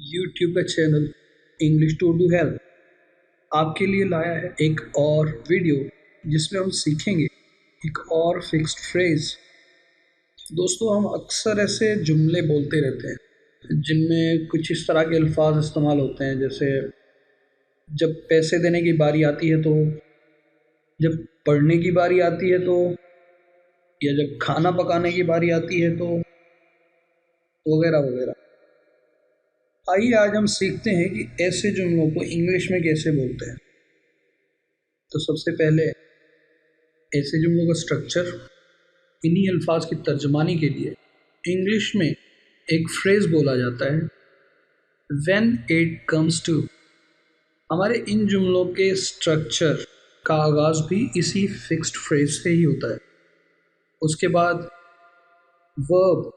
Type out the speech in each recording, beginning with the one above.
YouTube का channel English to do help आपके लिए लाया है एक और वीडियो जिसमें हम सीखेंगे एक और फिक्स्ड फ्रेज। दोस्तों, हम अक्सर ऐसे जुमले बोलते रहते हैं जिनमें कुछ इस तरह के अल्फाज इस्तेमाल होते हैं, जैसे जब पैसे देने की बारी आती है तो, जब पढ़ने की बारी आती है तो, या जब खाना पकाने की बारी आती है तो, वगैरह वगैरह। आइए आज हम सीखते हैं कि ऐसे जुमलों को इंग्लिश में कैसे बोलते हैं। तो सबसे पहले ऐसे जुमलों का स्ट्रक्चर, इन्हीं अल्फाज की तर्जमानी के लिए इंग्लिश में एक फ्रेज बोला जाता है, व्हेन इट कम्स टू। हमारे इन जुमलों के स्ट्रक्चर का आगाज़ भी इसी फिक्स्ड फ्रेज से ही होता है। उसके बाद वर्ब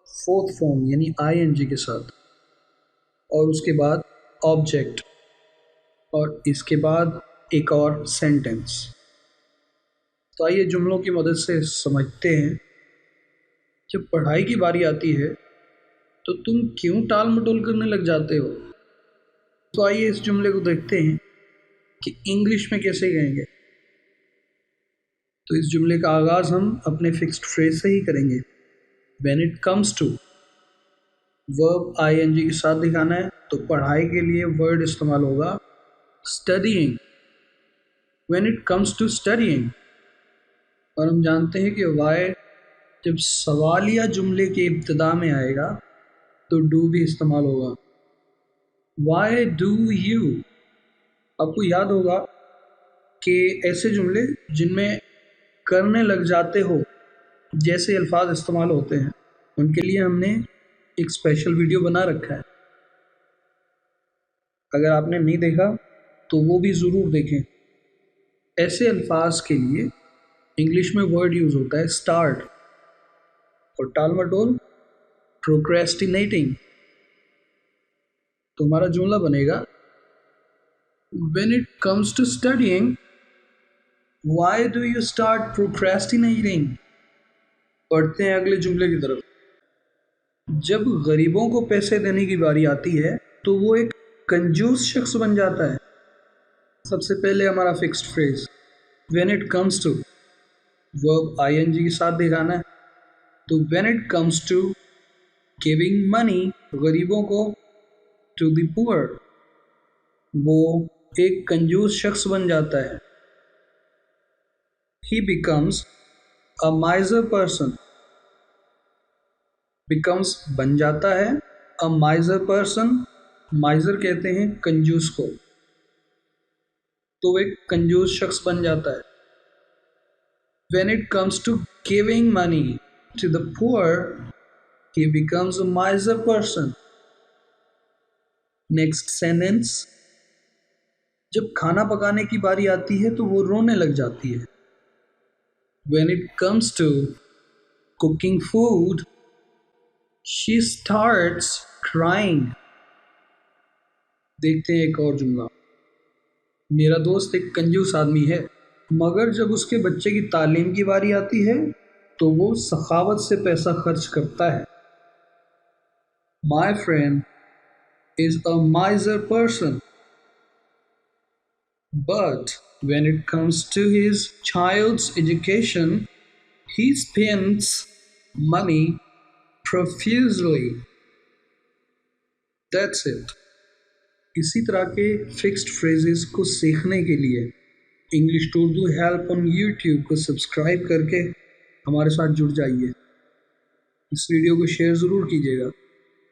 फोर्थ फॉर्म यानी आईएनजी के साथ, और उसके बाद ऑब्जेक्ट, और इसके बाद एक और सेंटेंस। तो आइए जुमलों की मदद से समझते हैं। जब पढ़ाई की बारी आती है तो तुम क्यों टाल मटोल करने लग जाते हो। तो आइए इस जुमले को देखते हैं कि इंग्लिश में कैसे कहेंगे। तो इस जुमले का आगाज़ हम अपने फिक्स्ड फ्रेज से ही करेंगे। When it comes to, verb I N G के साथ दिखाना है, तो पढ़ाई के लिए वर्ड इस्तेमाल होगा studying. When it comes to studying, और हम जानते हैं कि वाई जब सवालिया जुमले के इब्तिदा में आएगा तो डू भी इस्तेमाल होगा। Why do you. आपको याद होगा कि ऐसे जुमले जिनमें करने लग जाते हो जैसे अल्फाज इस्तेमाल होते हैं, उनके लिए हमने एक स्पेशल वीडियो बना रखा है। अगर आपने नहीं देखा तो वो भी ज़रूर देखें। ऐसे अल्फाज के लिए इंग्लिश में वर्ड यूज़ होता है स्टार्ट, और टाल मटोल प्रोक्रेस्टिनेटिंग। तो हमारा जुमला बनेगा when it comes to studying, why do you start procrastinating. पढ़ते हैं अगले जुमले की तरफ। जब गरीबों को पैसे देने की बारी आती है तो वो एक कंजूस शख्स बन जाता है। सबसे पहले हमारा fixed phrase when it comes to, verb I N G के साथ दिखाना है, तो when it comes to giving money, गरीबों को, टू द पुअर, वो एक कंजूस शख्स बन जाता है। ही बिकम्स अ माइजर पर्सन, बिकम्स बन जाता है, अ माइजर पर्सन, माइजर कहते हैं कंजूस को, तो एक कंजूस शख्स बन जाता है। When it comes to giving money to the poor, he becomes a miser person. Next sentence, जब खाना पकाने की बारी आती है तो वो रोने लग जाती है। When it comes to cooking food, she starts crying. देखते हैं एक और जुमला। मेरा दोस्त एक कंजूस आदमी है, मगर जब उसके बच्चे की तालीम की बारी आती है तो वो सखावत से पैसा खर्च करता है। My friend is a miser person, but when it comes to his child's education, he spends money profusely. That's it. इसी तरह के फिक्स्ड फ्रेजेस को सीखने के लिए English to do help on YouTube को सब्सक्राइब करके हमारे साथ जुड़ जाइए। इस वीडियो को शेयर ज़रूर कीजिएगा,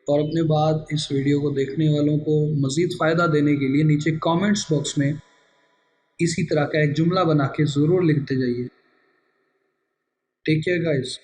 और अपने बाद इस वीडियो को देखने वालों को मज़ीद फ़ायदा देने के लिए नीचे कमेंट्स बॉक्स में इसी तरह का एक जुमला बना के ज़रूर लिखते जाइए। Take care guys.